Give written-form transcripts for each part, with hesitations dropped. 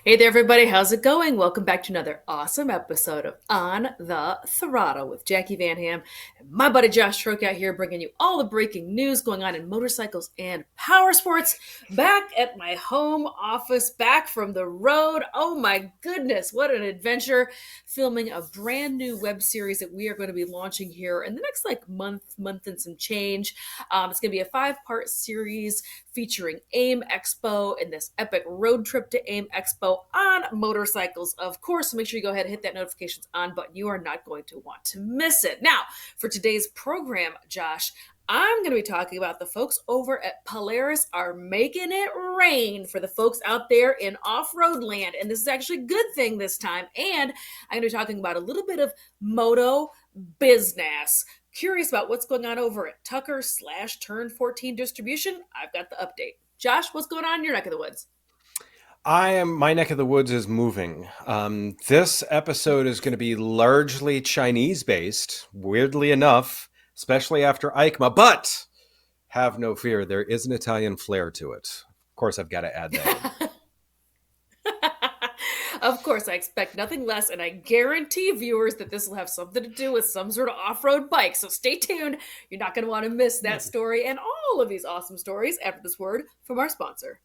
Hey there, everybody. How's it going? Welcome back to another awesome episode of On the Throttle with Jackie Van Ham and my buddy Josh Troke out here bringing you all the breaking news going on in motorcycles and power sports. Back at my home office, back from the road. Oh my goodness, what an adventure. Filming a brand new web series that we are going to be launching here in the next month and some change. It's going to be a 5-part series featuring AIM Expo and this epic road trip to AIM Expo on motorcycles, of course. So make sure you go ahead and hit that notifications on button. You are not going to want to miss it. Now, for today's program, Josh, I'm going to be talking about the folks over at Polaris are making it rain for the folks out there in off-road land. And this is actually a good thing this time. And I'm going to be talking about a little bit of moto business. Curious about what's going on over at Tucker/Turn 14 Distribution? I've got the update. Josh, what's going on in your neck of the woods? My neck of the woods is moving. This episode is going to be largely Chinese based, weirdly enough, especially after EICMA, but have no fear, there is an Italian flair to it. Of course, I've got to add that in. Of course, I expect nothing less, and I guarantee viewers that this will have something to do with some sort of off-road bike. So stay tuned. You're not going to want to miss that story and all of these awesome stories after this word from our sponsor.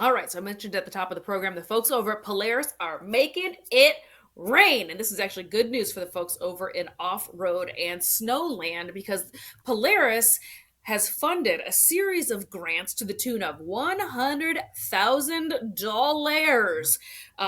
All right, so I mentioned at the top of the program, the folks over at Polaris are making it rain. And this is actually good news for the folks over in off-road and snowland because Polaris has funded a series of grants to the tune of $100,000,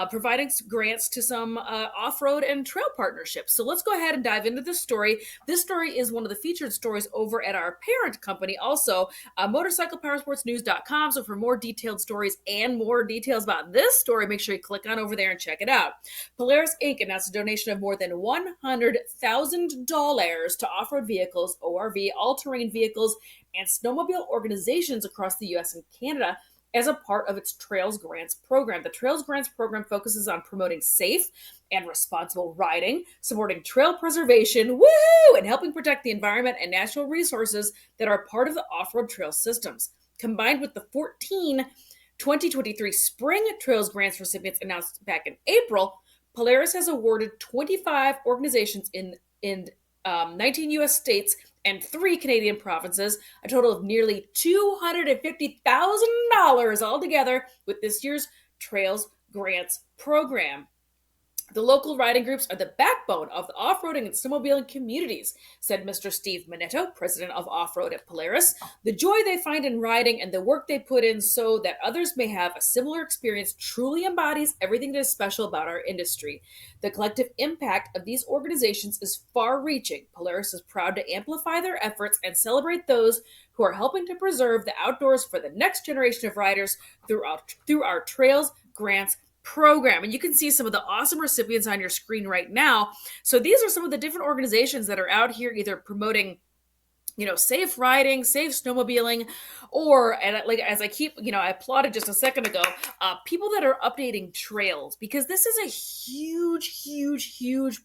providing grants to some off-road and trail partnerships. So let's go ahead and dive into this story. This story is one of the featured stories over at our parent company, also motorcyclepowersportsnews.com. So for more detailed stories and more details about this story, make sure you click on over there and check it out. Polaris Inc. announced a donation of more than $100,000 to off-road vehicles, ORV, all-terrain vehicles, and snowmobile organizations across the U.S. and Canada as a part of its Trails Grants program. The Trails Grants program focuses on promoting safe and responsible riding, supporting trail preservation, woohoo, and helping protect the environment and natural resources that are part of the off-road trail systems. Combined with the 14 2023 Spring Trails Grants recipients announced back in April, Polaris has awarded 25 organizations in 19 U.S. states and 3 Canadian provinces, a total of nearly $250,000 altogether with this year's Trails Grants program. The local riding groups are the backbone of the off-roading and snowmobiling communities, said Mr. Steve Manetto, president of Off-Road at Polaris. The joy they find in riding and the work they put in so that others may have a similar experience truly embodies everything that is special about our industry. The collective impact of these organizations is far-reaching. Polaris is proud to amplify their efforts and celebrate those who are helping to preserve the outdoors for the next generation of riders through our Trails Grants program. And you can see some of the awesome recipients on your screen right now. So these are some of the different organizations that are out here either promoting safe riding, safe snowmobiling, or, and like as I keep, I applauded just a second ago, people that are updating trails, because this is a huge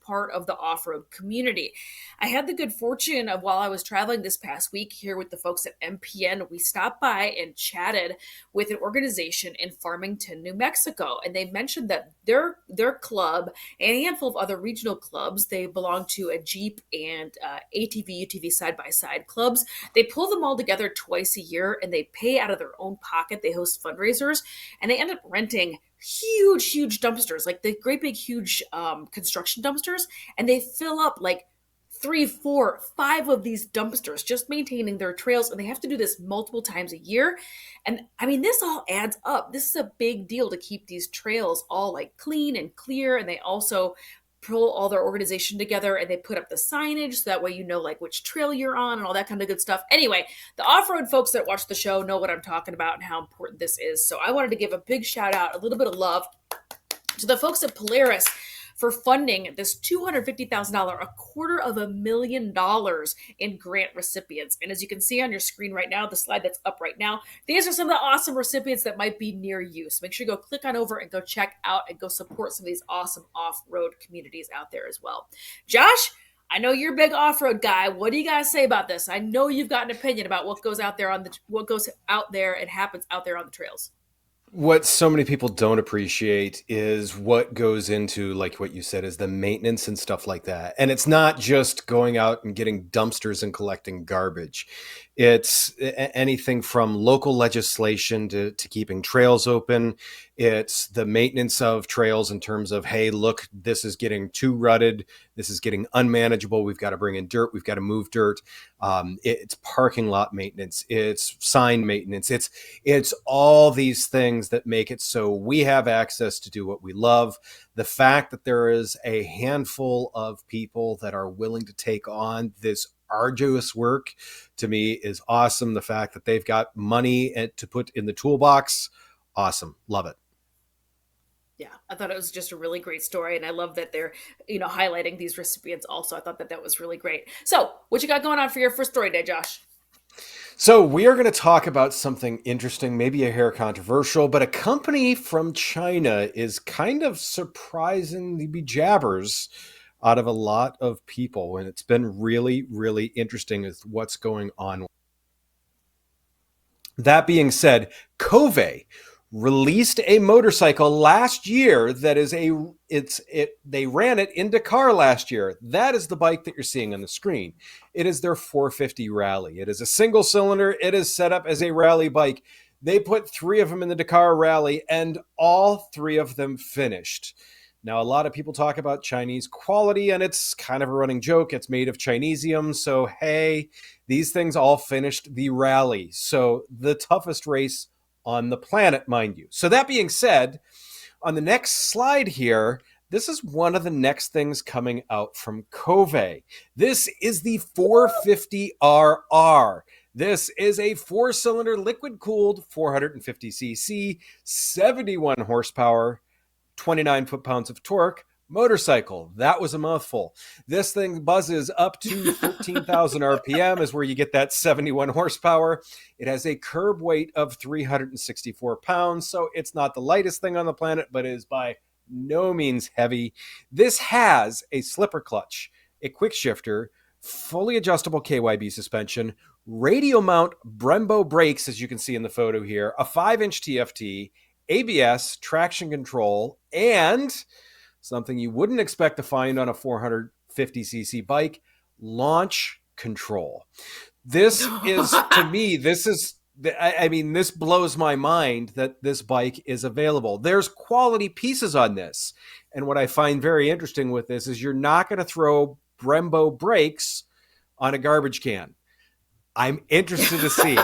part of the off-road community. I had the good fortune of, while I was traveling this past week here with the folks at MPN, we stopped by and chatted with an organization in Farmington, New Mexico, and they mentioned that their club and a handful of other regional clubs, they belong to a Jeep and ATV, UTV side-by-side clubs. They pull them all together twice a year and they pay out of their own pocket. They host fundraisers and they end up renting huge dumpsters, like the great big huge construction dumpsters, and they fill up like 3, 4, 5 of these dumpsters just maintaining their trails, and they have to do this multiple times a year. And I mean, this all adds up. This is a big deal to keep these trails all like clean and clear, and they also pull all their organization together and they put up the signage so that way you know like which trail you're on and all that kind of good stuff. Anyway, the off-road folks that watch the show know what I'm talking about and how important this is. So I wanted to give a big shout out, a little bit of love to the folks at Polaris for funding this $250,000, $250,000 in grant recipients. And as you can see on your screen right now, the slide that's up right now, these are some of the awesome recipients that might be near you. So make sure you go click on over and go check out and go support some of these awesome off-road communities out there as well. Josh, I know you're a big off-road guy. What do you guys say about this? I know you've got an opinion about what goes out there and happens out there on the trails. What so many people don't appreciate is what goes into, like what you said, is the maintenance and stuff like that. And it's not just going out and getting dumpsters and collecting garbage. It's anything from local legislation to keeping trails open. It's the maintenance of trails in terms of, hey, look, this is getting too rutted. This is getting unmanageable. We've got to bring in dirt. We've got to move dirt. It's parking lot maintenance. It's sign maintenance. It's all these things that make it so we have access to do what we love. The fact that there is a handful of people that are willing to take on this arduous work, to me, is awesome. The fact that they've got money to put in the toolbox, awesome. Love it. Yeah, I thought it was just a really great story, and I love that they're, highlighting these recipients also. I thought that was really great. So, what you got going on for your first story day, Josh? So we are going to talk about something interesting, maybe a hair controversial, but a company from China is kind of surprising the bejabbers out of a lot of people, and it's been really, really interesting with what's going on. That being said, Kove released a motorcycle last year that is they ran it in Dakar last year. That is the bike that you're seeing on the screen. It is their 450 Rally. It is a single cylinder. It is set up as a rally bike. They put 3 of them in the Dakar Rally, and all 3 of them finished. Now, a lot of people talk about Chinese quality, and it's kind of a running joke. It's made of Chinesium. So, hey, these things all finished the rally. So the toughest race on the planet, mind you. So that being said, on the next slide here, this is one of the next things coming out from Kove. This is the 450RR. This is a 4-cylinder liquid-cooled 450cc, 71 horsepower, 29 foot-pounds of torque motorcycle. That was a mouthful. This thing buzzes up to 14,000 RPM is where you get that 71 horsepower. It has a curb weight of 364 pounds, so it's not the lightest thing on the planet, but it is by no means heavy. This has a slipper clutch, a quick shifter, fully adjustable KYB suspension, radial mount Brembo brakes, as you can see in the photo here, a 5-inch TFT, ABS, traction control, and something you wouldn't expect to find on a 450cc bike, launch control. This is, to me, this blows my mind that this bike is available. There's quality pieces on this. And what I find very interesting with this is you're not going to throw Brembo brakes on a garbage can. I'm interested to see.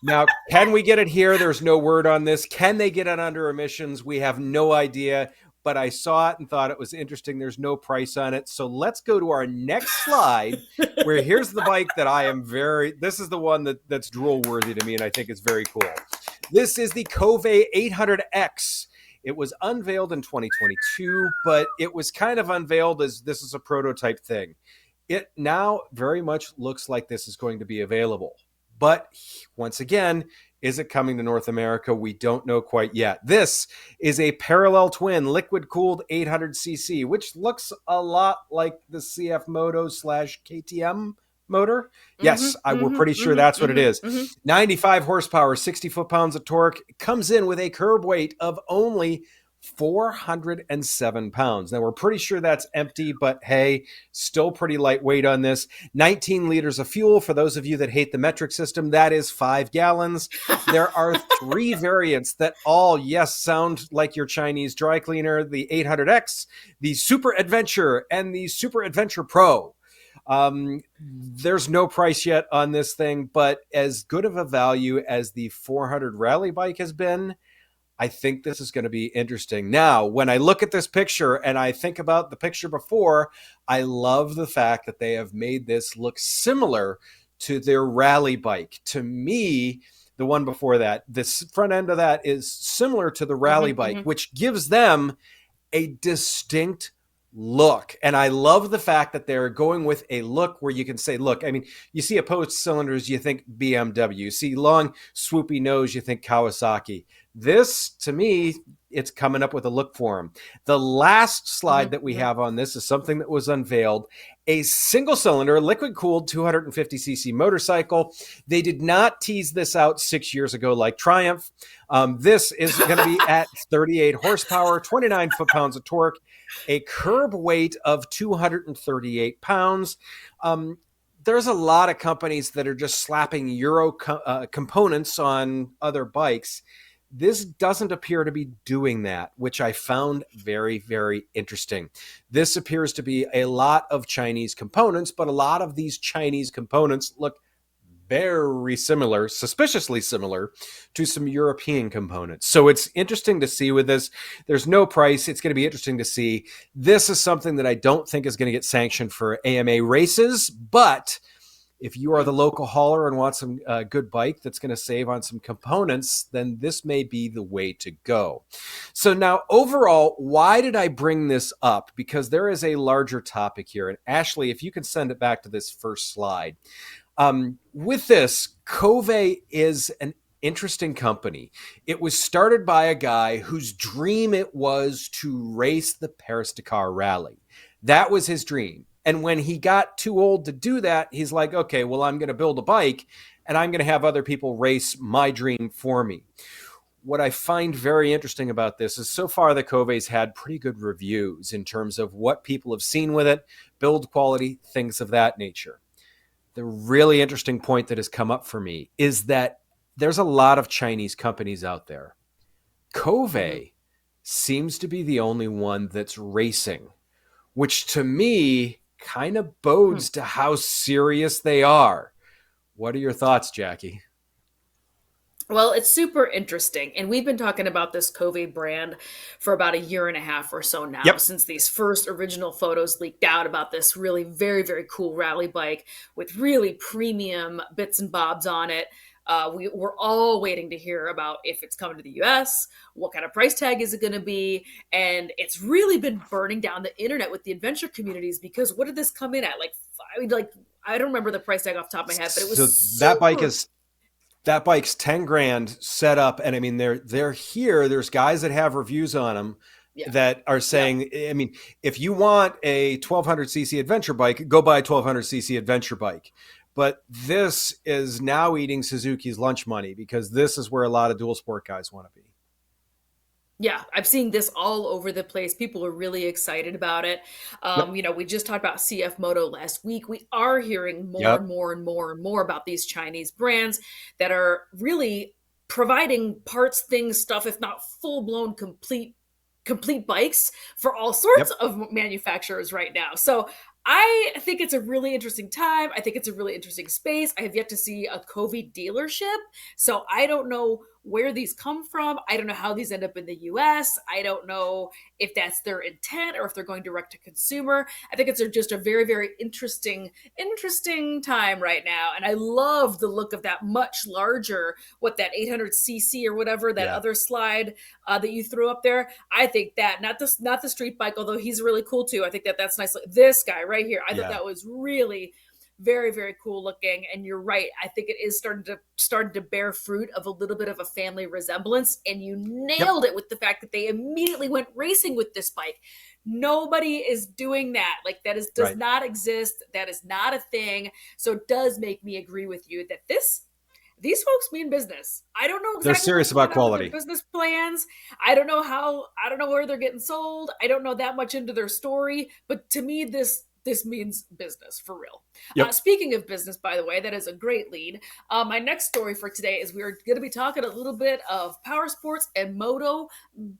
Now, can we get it here? There's no word on this. Can they get it under emissions? We have no idea. But I saw it and thought it was interesting. There's no price on it. So let's go to our next slide, where here's the bike that this is the one that's drool worthy to me, and I think it's very cool. This is the Kove 800X. It was unveiled in 2022, but it was kind of unveiled as this is a prototype thing. It now very much looks like this is going to be available. But once again, is it coming to North America? We don't know quite yet. This is a parallel twin liquid-cooled 800cc, which looks a lot like the CF Moto / KTM motor. Yes, we're pretty sure that's what it is. 95 horsepower, 60 foot-pounds of torque. It comes in with a curb weight of only 407 pounds. Now, we're pretty sure that's empty, but hey, still pretty lightweight on this. 19 liters of fuel. For those of you that hate the metric system, that is 5 gallons. There are 3 variants that all, yes, sound like your Chinese dry cleaner: the 800X, the Super Adventure, and the Super Adventure Pro. There's no price yet on this thing, but as good of a value as the 400 Rally bike has been, I think this is going to be interesting. Now, when I look at this picture and I think about the picture before, I love the fact that they have made this look similar to their rally bike. To me, the one before that, this front end of that is similar to the rally bike, which gives them a distinct look. And I love the fact that they're going with a look where you can say, look, I mean, you see opposed cylinders, you think BMW. You see long, swoopy nose, you think Kawasaki. This, to me, it's coming up with a look for them. The last slide that we have on this is something that was unveiled, a single cylinder, liquid cooled 250cc motorcycle. They did not tease this out 6 years ago like Triumph. This is going to be at 38 horsepower, 29 foot-pounds of torque, a curb weight of 238 pounds. There's a lot of companies that are just slapping Euro components on other bikes. This doesn't appear to be doing that, which I found very, very interesting. This appears to be a lot of Chinese components, but a lot of these Chinese components look very similar, suspiciously similar to some European components. So it's interesting to see with this. There's no price. It's going to be interesting to see. This is something that I don't think is going to get sanctioned for AMA races, but if you are the local hauler and want some good bike that's going to save on some components, then this may be the way to go. So now overall, why did I bring this up? Because there is a larger topic here. And Ashley, if you can send it back to this first slide. With this, Kove is an interesting company. It was started by a guy whose dream it was to race the Paris-Dakar Rally. That was his dream. And when he got too old to do that, he's like, okay, well, I'm going to build a bike and I'm going to have other people race my dream for me. What I find very interesting about this is so far the Kove's had pretty good reviews in terms of what people have seen with it, build quality, things of that nature. The really interesting point that has come up for me is that there's a lot of Chinese companies out there. Kove seems to be the only one that's racing, which to me kind of bodes to how serious they are. What are your thoughts, Jackie? Well, it's super interesting. And we've been talking about this Kove brand for about a year and a half or so now, Yep. since these first original photos leaked out about this really very, very cool rally bike with really premium bits and bobs on it. We're all waiting to hear about if it's coming to the US, what kind of price tag is it going to be? And it's really been burning down the internet with the adventure communities because what did this come in at? I don't remember the price tag off the top of my head, but it was So that bike's 10 grand set up. And I mean, they're here. There's guys that have reviews on them that are saying, I mean, if you want a 1200cc adventure bike, go buy a 1200cc adventure bike. But this is now eating Suzuki's lunch money because this is where a lot of dual sport guys want to be. Yeah, I'm seeing this all over the place. People are really excited about it. We just talked about CF Moto last week. We are hearing more and more and more and more about these Chinese brands that are really providing parts, things, stuff, if not full-blown complete bikes for all sorts of manufacturers right now. So I think it's a really interesting time. I think it's a really interesting space. I have yet to see a Kove dealership, so I don't know where these come from. I don't know how these end up in the US. I don't know if that's their intent or if they're going direct to consumer. I think it's just a very, very interesting time right now. And I love the look of that much larger, that 800cc or whatever, that other slide that you threw up there. I think that, not the street bike, although he's really cool too. I think that's nice. This guy right here, I thought that was really very, very cool looking. And you're right. I think it is starting to bear fruit of a little bit of a family resemblance. And you nailed it with the fact that they immediately went racing with this bike. Nobody is doing that. Like does not exist. That is not a thing. So it does make me agree with you that these folks mean business. I don't know exactly. They're serious about quality. Business plans. I don't know where they're getting sold. I don't know that much into their story. But to me, this means business for real. Speaking of business, by the way, that is a great lead. My next story for today is we're going to be talking a little bit of Powersports and Moto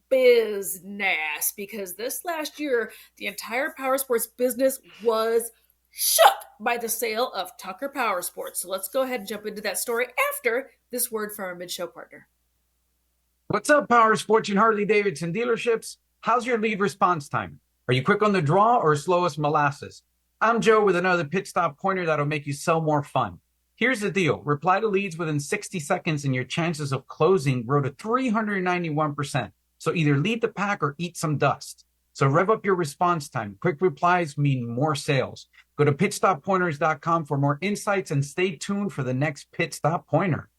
business, because this last year, the entire Powersports business was shook by the sale of Tucker Powersports. So let's go ahead and jump into that story after this word from our mid-show partner. What's up, Powersports and Harley-Davidson dealerships? How's your lead response time? Are you quick on the draw or slow as molasses? I'm Joe with another pit stop pointer that'll make you sell more fun. Here's the deal. Reply to leads within 60 seconds and your chances of closing grow to 391%. So either lead the pack or eat some dust. So rev up your response time. Quick replies mean more sales. Go to pitstoppointers.com for more insights and stay tuned for the next Pit Stop Pointer.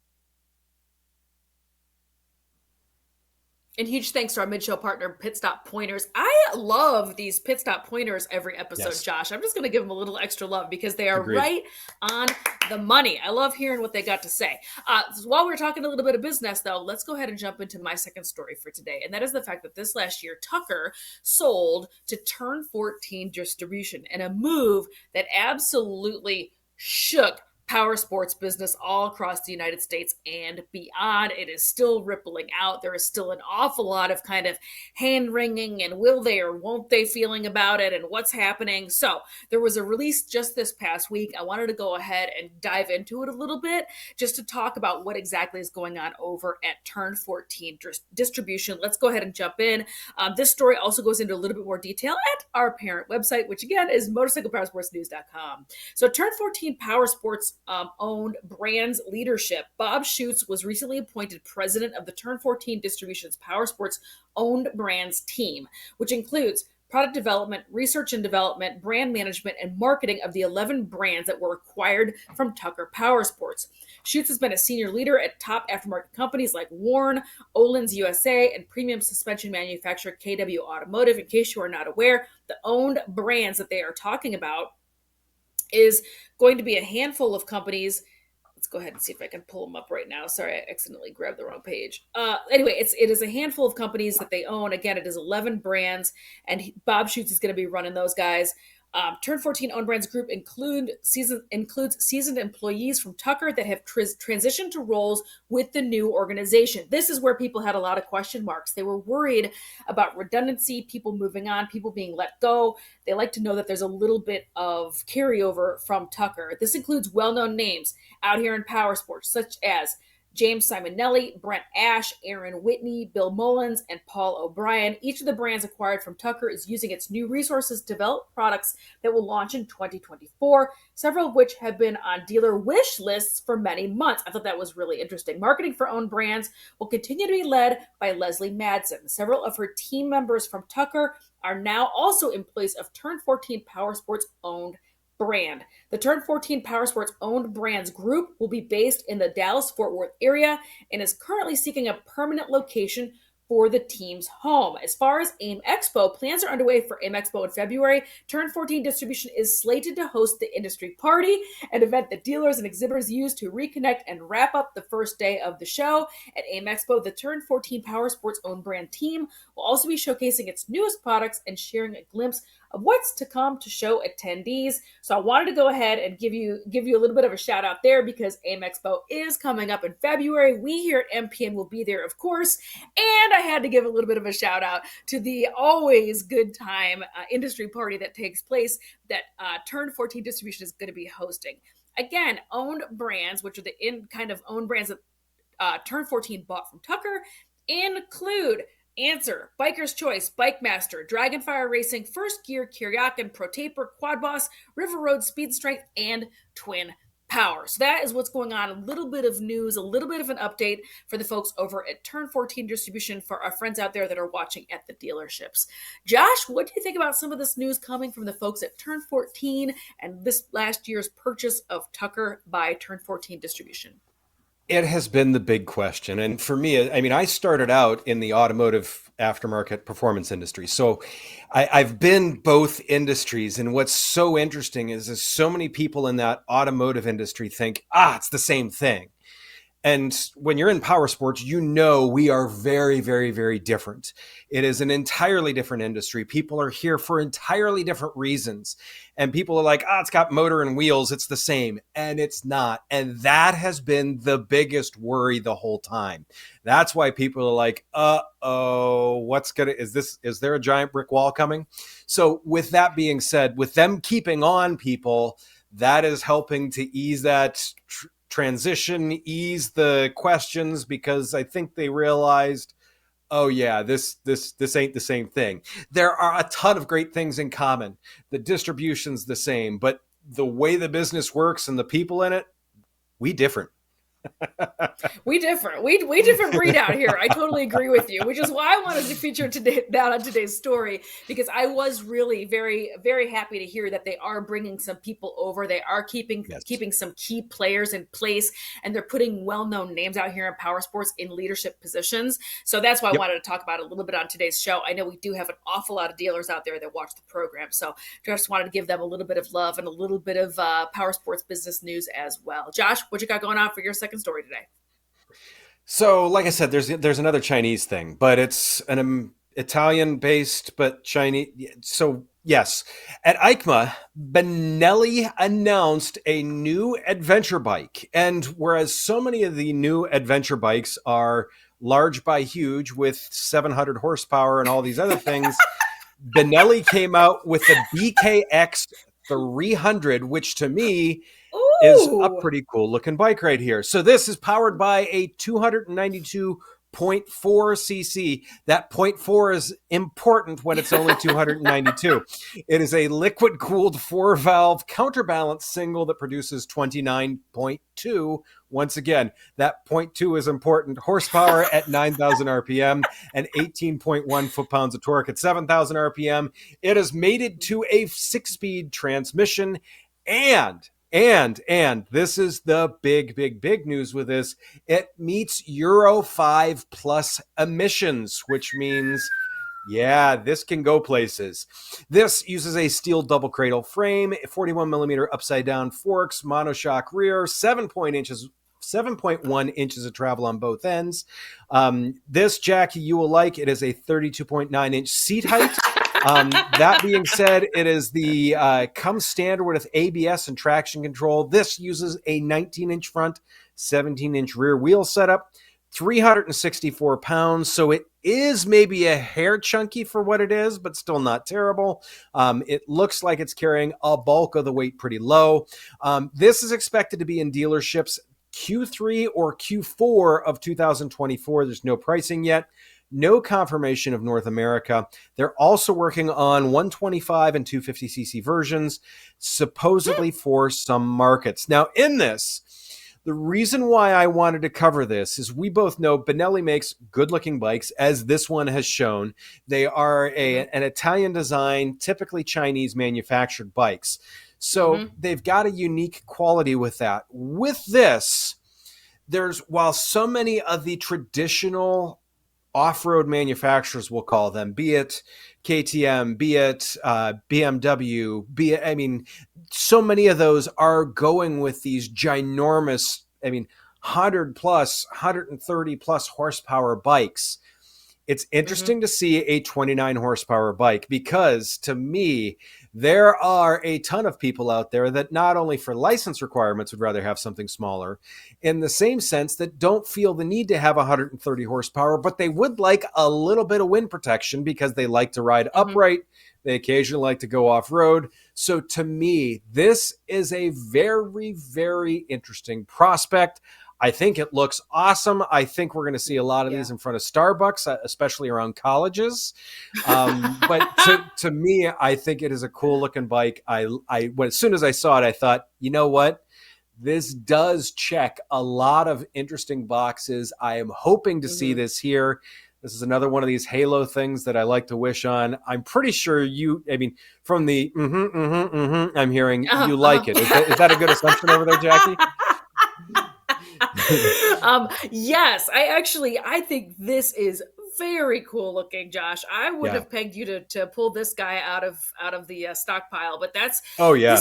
And huge thanks to our mid-show partner, Pit Stop Pointers. I love these Pit Stop Pointers every episode, Yes. Josh. I'm just going to give them a little extra love because they are Agreed. right on the money. I love hearing what they got to say. So while we're talking a little bit of business, though, let's go ahead and jump into my second story for today. And that is the fact that this last year, Tucker sold to Turn 14 Distribution, and a move that absolutely shook Powersports business all across the United States and beyond. It is still rippling out. There is still an awful lot of kind of hand wringing and will they or won't they feeling about it and what's happening. So there was a release just this past week. I wanted to go ahead and dive into it a little bit just to talk about what exactly is going on over at Turn 14 Distribution. Let's go ahead and jump in. This story also goes into a little bit more detail at our parent website, which again is motorcyclepowersportsnews.com. So Turn 14 Powersports owned brands leadership. Bob Schutz was recently appointed president of the Turn 14 Distribution's Powersports owned brands team, which includes product development, research and development, brand management, and marketing of the 11 brands that were acquired from Tucker Powersports. Schutz has been a senior leader at top aftermarket companies like Warn, Olin's USA, and premium suspension manufacturer KW Automotive. In case you are not aware, the owned brands that they are talking about is going to be a handful of companies. Let's go ahead and see if I can pull them up right now. Sorry, I accidentally grabbed the wrong page. Anyway, it is a handful of companies that they own. Again, it is 11 brands, and Bob Schutz is going to be running those guys. Turn 14 Own Brands Group includes seasoned employees from Tucker that have transitioned to roles with the new organization. This is where people had a lot of question marks. They were worried about redundancy, people moving on, people being let go. They like to know that there's a little bit of carryover from Tucker. This includes well-known names out here in Powersports, such as James Simonelli, Brent Ash, Aaron Whitney, Bill Mullins, and Paul O'Brien. Each of the brands acquired from Tucker is using its new resources to develop products that will launch in 2024, several of which have been on dealer wish lists for many months. I thought that was really interesting. Marketing for own brands will continue to be led by Leslie Madsen. Several of her team members from Tucker are now also employees of Turn 14 Powersports owned brand. The Turn 14 Powersports owned brands group will be based in the Dallas-Fort Worth area and is currently seeking a permanent location for the team's home. As far as AIM Expo, plans are underway for AIM Expo in February. Turn 14 Distribution is slated to host the industry party, an event that dealers and exhibitors use to reconnect and wrap up the first day of the show. At AIM Expo, the Turn 14 Powersports own brand team will also be showcasing its newest products and sharing a glimpse of what's to come to show attendees. So I wanted to go ahead and give you a little bit of a shout out there because AIM Expo is coming up in February. We here at MPN will be there, of course. And I had to give a little bit of a shout out to the always good time industry party that takes place that Turn 14 Distribution is going to be hosting. Again, owned brands, which are the owned brands that Turn 14 bought from Tucker, include Answer, Biker's Choice, Bike Master, Dragonfire Racing, First Gear, Kiriakin, Pro Taper, Quad Boss, River Road, Speed Strength, and Twin Power. So that is what's going on. A little bit of news, a little bit of an update for the folks over at Turn 14 Distribution, for our friends out there that are watching at the dealerships. Josh, what do you think about some of this news coming from the folks at Turn 14 and this last year's purchase of Tucker by Turn 14 Distribution? It has been the big question. And for me, I mean, I started out in the automotive aftermarket performance industry. So I've been both industries. And what's so interesting is so many people in that automotive industry think, it's the same thing. And when you're in power sports, you know we are very, very, very different. It is an entirely different industry. People are here for entirely different reasons. And people are like, it's got motor and wheels. It's the same. And it's not. And that has been the biggest worry the whole time. That's why people are like, is there a giant brick wall coming? So with that being said, with them keeping on people, that is helping to ease that transition, ease the questions, because I think they realized, this ain't the same thing. There are a ton of great things in common. The distribution's the same, but the way the business works and the people in it, we different. We differ. We different breed out here. I totally agree with you, which is why I wanted to feature today that on today's story, because I was really very very happy to hear that they are bringing some people over. They are Yes. keeping some key players in place, and they're putting well-known names out here in power sports in leadership positions. So that's why I Yep. wanted to talk about it a little bit on today's show. I know we do have an awful lot of dealers out there that watch the program, so just wanted to give them a little bit of love and a little bit of power sports business news as well. Josh, what you got going on for your second story today? So, like I said, there's another Chinese thing, but it's an Italian based, but Chinese. So yes, at EICMA, Benelli announced a new adventure bike, and whereas so many of the new adventure bikes are large by huge with 700 horsepower and all these other things, Benelli came out with the BKX 300, which to me is a Ooh. pretty cool looking bike right here. So this is powered by a 292.4 cc. That point 0.4 is important when it's only 292. It is a liquid cooled 4-valve counterbalance single that produces 29.2. Once again, that 0.2 is important. Horsepower at 9,000 RPM and 18.1 foot-pounds of torque at 7,000 RPM. It is mated to a 6-speed transmission, and this is the big news with this. It meets Euro 5 plus emissions, which means, yeah, this can go places. This uses a steel double cradle frame, 41 millimeter upside down forks, monoshock rear, 7.1 inches of travel on both ends. This, Jackie, you will like. It is a 32.9-inch seat height. That being said, it is the comes standard with ABS and traction control. This uses a 19-inch front, 17-inch rear wheel setup, 364 pounds. So it is maybe a hair chunky for what it is, but still not terrible. It looks like it's carrying a bulk of the weight pretty low. This is expected to be in dealerships Q3 or Q4 of 2024. There's no pricing yet. No confirmation of North America. They're also working on 125 and 250cc versions, supposedly for some markets. Now, in this, the reason why I wanted to cover this is we both know Benelli makes good-looking bikes, as this one has shown. They are an Italian design, typically Chinese manufactured bikes. So they've got a unique quality with that. With this, while so many of the traditional off-road manufacturers, we'll call them, be it KTM, be it BMW, so many of those are going with these ginormous, 100 plus, 130 plus horsepower bikes. It's interesting to see a 29 horsepower bike because, to me, there are a ton of people out there that not only for license requirements would rather have something smaller, in the same sense that don't feel the need to have 130 horsepower, but they would like a little bit of wind protection because they like to ride upright. They occasionally like to go off-road. So to me, this is a very, very interesting prospect. I think it looks awesome. I think we're going to see a lot of these in front of Starbucks, especially around colleges. But to me, I think it is a cool looking bike. As soon as I saw it, I thought, you know what? This does check a lot of interesting boxes. I am hoping to see this here. This is another one of these halo things that I like to wish on. I'm pretty sure from the I'm hearing you like it. Is that a good assumption over there, Jackie? Yes, I think this is very cool looking, Josh. I wouldn't have pegged you to pull this guy out of the stockpile, but this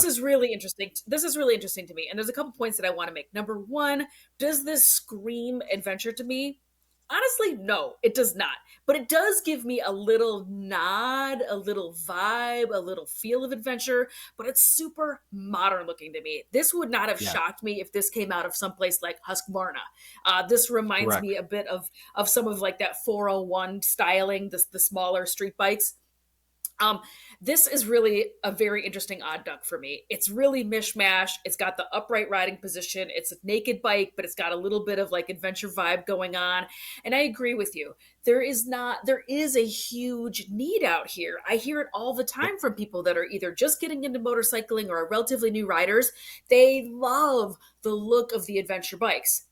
is really interesting. This is really interesting to me, and there's a couple points that I want to make. Number one, does this scream adventure to me? Honestly, no, it does not. But it does give me a little nod, a little vibe, a little feel of adventure, but it's super modern looking to me. This would not have shocked me if this came out of someplace like Husqvarna. This reminds me a bit of some of like that 401 styling, the smaller street bikes. This is really a very interesting odd duck for me. It's really mishmash. It's got the upright riding position. It's a naked bike, but it's got a little bit of like adventure vibe going on. And I agree with you. There is a huge need out here. I hear it all the time from people that are either just getting into motorcycling or are relatively new riders. They love the look of the adventure bikes.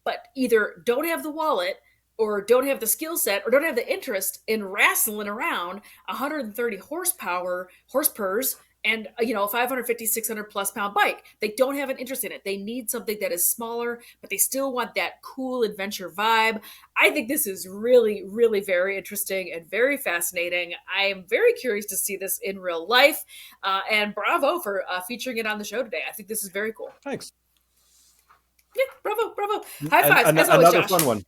but either don't have the wallet or don't have the skill set or don't have the interest in wrestling around 130 horsepower horsepurs and 550 600 plus pound bike. They don't have an interest in it. They need something that is smaller, but they still want that cool adventure vibe. I think this is really, really very interesting and very fascinating. I am very curious to see this in real life, and bravo for featuring it on the show today. I think this is very cool. Thanks. Yeah, bravo. High fives, as always, Another Josh. fun one.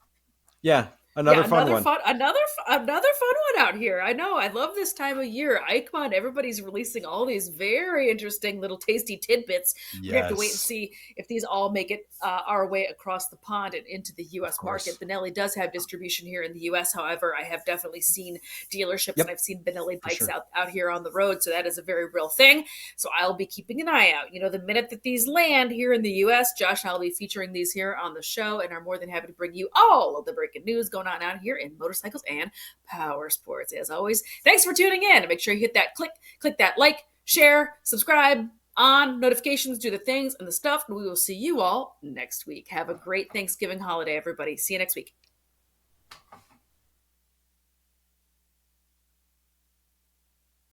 Yeah, another fun one. Another fun one out here. I know. I love this time of year. EICMA, everybody's releasing all these very interesting little tasty tidbits. Yes. We have to wait and see if these all make it our way across the pond and into the U.S. market. Benelli does have distribution here in the U.S. However, I have definitely seen dealerships and I've seen Benelli bikes out here on the road. So that is a very real thing. So I'll be keeping an eye out. The minute that these land here in the U.S., Josh and I will be featuring these here on the show and are more than happy to bring you all of the breaking news going on out here in motorcycles and power sports. As always, thanks for tuning in, and make sure you hit that click that like, share, subscribe, on notifications, do the things and the stuff, and we will see you all next week. Have a great Thanksgiving holiday, everybody. See you next week.